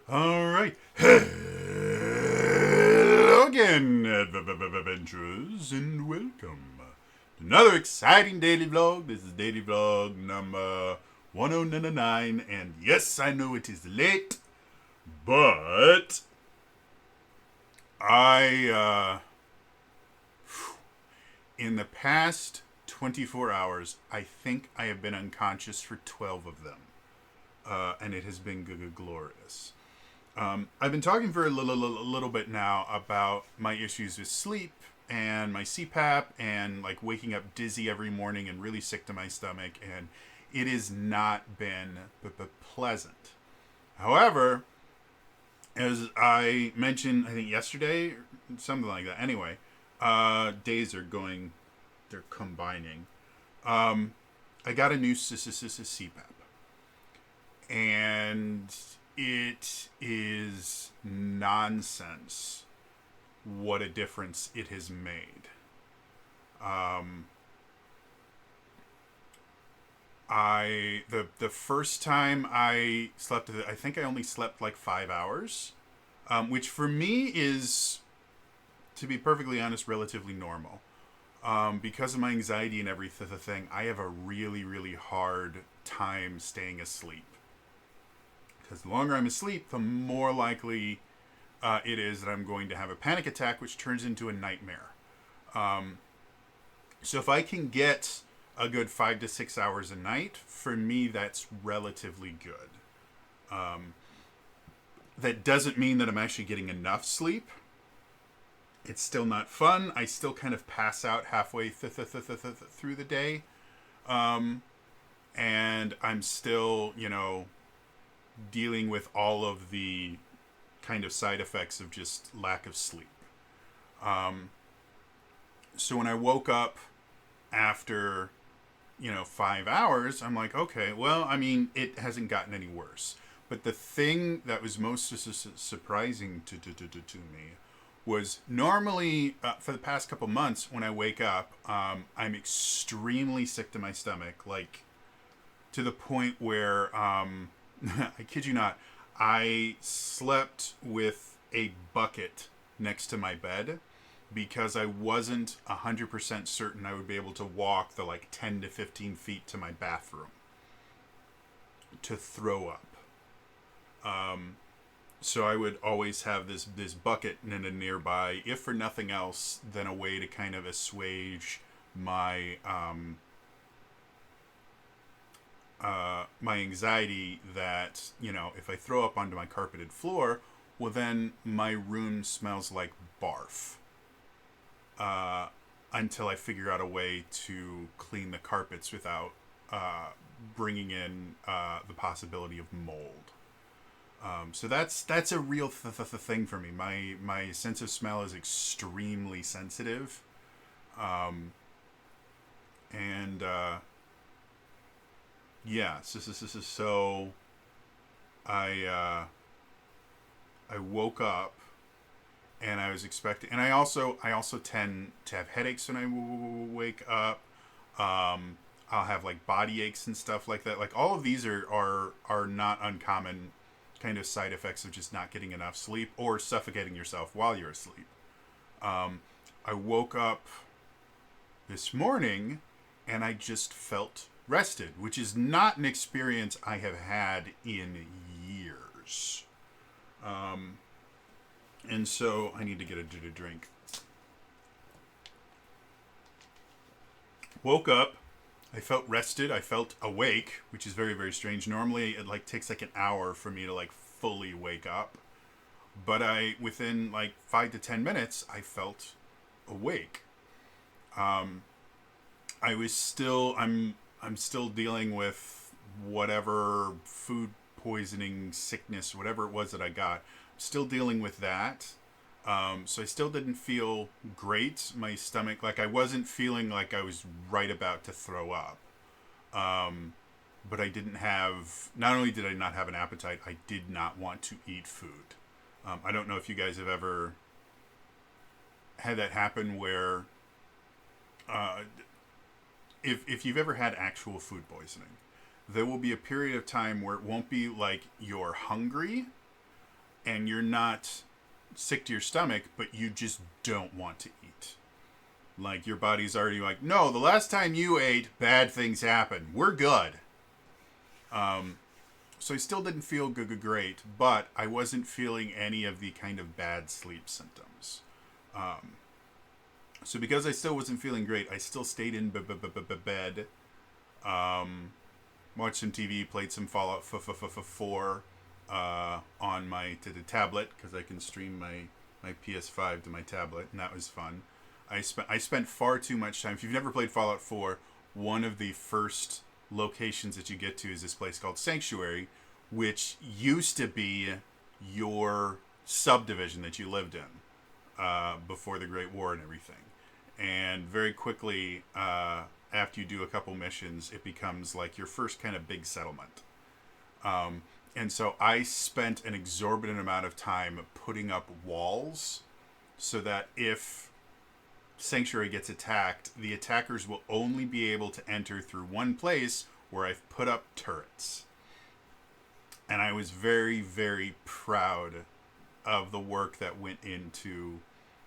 All right. Hello again, adventurers, and welcome to another exciting daily vlog. This is daily vlog number 1099, and yes, I know it is late, but I, in the past 24 hours, I think I have been unconscious for 12 of them, and it has been glorious. I've been talking for a little bit now about my issues with sleep and my CPAP and like waking up dizzy every morning and really sick to my stomach, and it has not been pleasant. However, as I mentioned, I think yesterday, something like that. Anyway, days are going, they're combining. I got a new CPAP, and it is nonsense what a difference it has made. Um, the first time I slept, I think I only slept like 5 hours, which for me is, to be perfectly honest, relatively normal. Because of my anxiety and everything, I have a really hard time staying asleep. Because the longer I'm asleep, the more likely it is that I'm going to have a panic attack, which turns into a nightmare. Um, so if I can get a good 5 to 6 hours a night, for me, that's relatively good. Um, that doesn't mean that I'm actually getting enough sleep. It's still not fun. I still kind of pass out halfway through the day. Um, and I'm still, dealing with all of the kind of side effects of just lack of sleep. Um, so when I woke up after, 5 hours, I'm like, okay, well, I mean, it hasn't gotten any worse. But the thing that was most surprising to me was normally for the past couple months when I wake up, I'm extremely sick to my stomach, like to the point where I kid you not, I slept with a bucket next to my bed because I wasn't 100% certain I would be able to walk the like 10 to 15 feet to my bathroom to throw up. So I would always have this bucket nearby, if for nothing else than a way to kind of assuage my my anxiety that, if I throw up onto my carpeted floor, well, then my room smells like barf. Until I figure out a way to clean the carpets without bringing in the possibility of mold. So that's a real thing for me. My sense of smell is extremely sensitive, and yeah. So I I woke up and I was expecting, and I also tend to have headaches when I wake up. I'll have like body aches and stuff like that. Like all of these are not uncommon kind of side effects of just not getting enough sleep or suffocating yourself while you're asleep. Um, I woke up this morning and I just felt rested, which is not an experience I have had in years. Um, and so I need to get a drink. Woke up. I felt rested. I felt awake, which is very strange. Normally, it like takes like an hour for me to like fully wake up, but I within like 5 to 10 minutes, I felt awake. Um, I was still I'm still dealing with whatever food poisoning sickness, whatever it was that I got. Still dealing with that. So I still didn't feel great. My stomach, like I wasn't feeling like I was right about to throw up. Um, but I didn't have. Not only did I not have an appetite, I did not want to eat food. I don't know if you guys have ever had that happen where, uh, if you've ever had actual food poisoning, there will be a period of time where it won't be like you're hungry, and you're not sick to your stomach, but you just don't want to eat. Like, your body's already like, no, the last time you ate, bad things happened. We're good. So I still didn't feel great, but I wasn't feeling any of the kind of bad sleep symptoms. So because I still wasn't feeling great, I still stayed in bed. Watched some TV, played some Fallout 4 on my tablet, because I can stream my PS5 to my tablet, and that was fun. I spent far too much time. If you've never played Fallout 4, one of the first locations that you get to is this place called Sanctuary, which used to be your subdivision that you lived in before the Great War and everything. And very quickly, after you do a couple missions, it becomes like your first kind of big settlement. And so I spent an exorbitant amount of time putting up walls so that if Sanctuary gets attacked, the attackers will only be able to enter through one place where I've put up turrets. And I was very, very proud of the work that went into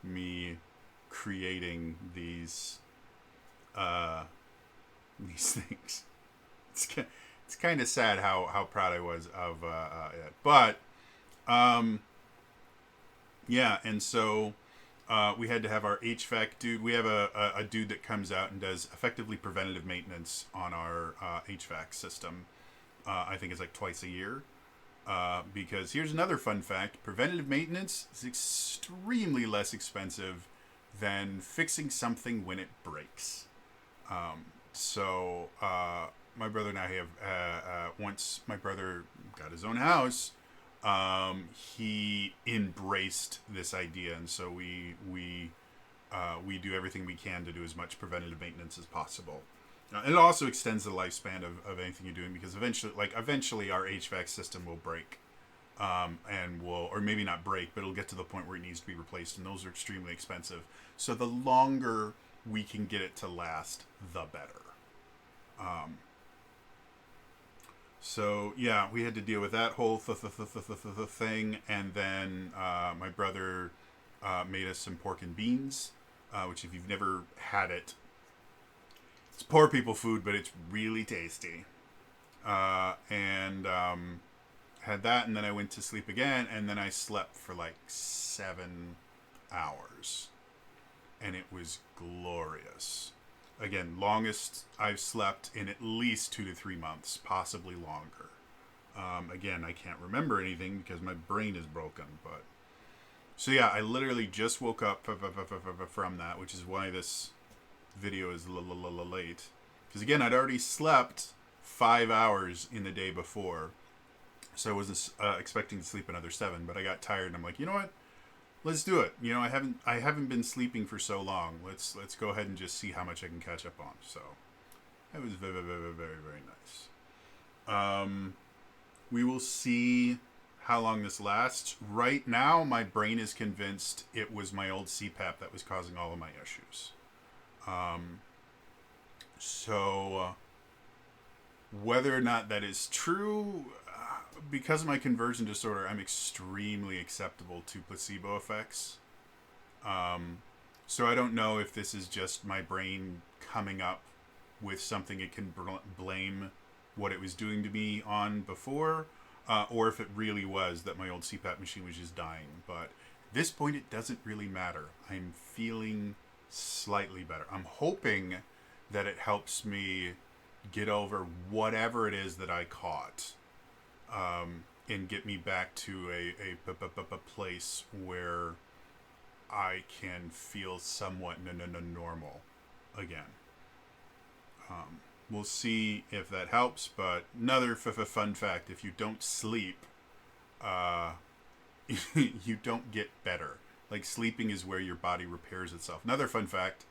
me creating these things. It's kind of sad how proud I was of it. But yeah, and so we had to have our HVAC dude. We have a dude that comes out and does effectively preventative maintenance on our HVAC system. I think it's like twice a year. Because here's another fun fact. Preventative maintenance is extremely less expensive than fixing something when it breaks. So my brother and I have, once my brother got his own house, he embraced this idea, and so we do everything we can to do as much preventative maintenance as possible. And it also extends the lifespan of anything you're doing, because eventually our HVAC system will break, and or maybe not break, but it'll get to the point where it needs to be replaced, and those are extremely expensive. So the longer we can get it to last, the better. So yeah, we had to deal with that whole thing, and then my brother made us some pork and beans, which if you've never had it, it's poor people food, but it's really tasty. And had that, and then I went to sleep again, and then I slept for like 7 hours, and it was glorious. Again, longest I've slept in at least 2 to 3 months, possibly longer. Again, I can't remember anything because my brain is broken, but so yeah, I literally just woke up from that, which is why this video is late, because again, I'd already slept 5 hours in the day before, so I wasn't expecting to sleep another 7, but I got tired, and I'm like, you know what, let's do it. You know, I haven't been sleeping for so long. Let's go ahead and just see how much I can catch up on. So it was very, very, very, very nice. We will see how long this lasts. Right now, my brain is convinced it was my old CPAP that was causing all of my issues. So whether or not that is true, because of my conversion disorder, I'm extremely acceptable to placebo effects. So I don't know if this is just my brain coming up with something it can blame what it was doing to me on before, or if it really was that my old CPAP machine was just dying. But at this point, it doesn't really matter. I'm feeling slightly better. I'm hoping that it helps me get over whatever it is that I caught, and get me back to a place where I can feel somewhat normal again. We'll see if that helps, but another fun fact, if you don't sleep, you don't get better. Like, sleeping is where your body repairs itself. Another fun fact,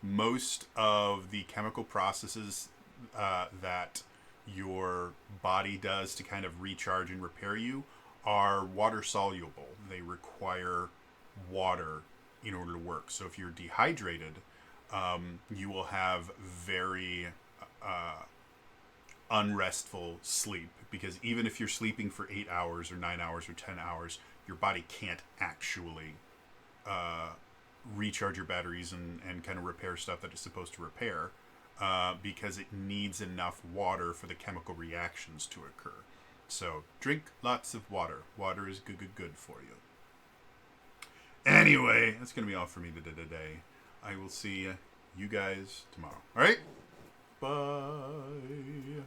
most of the chemical processes that your body does to kind of recharge and repair you are water soluble. They require water in order to work. So if you're dehydrated, you will have very unrestful sleep, because even if you're sleeping for 8 hours or 9 hours or 10 hours, your body can't actually recharge your batteries and kind of repair stuff that it's supposed to repair, because it needs enough water for the chemical reactions to occur. So drink lots of water. Water is good for you. Anyway, that's going to be all for me today. I will see you guys tomorrow. All right? Bye.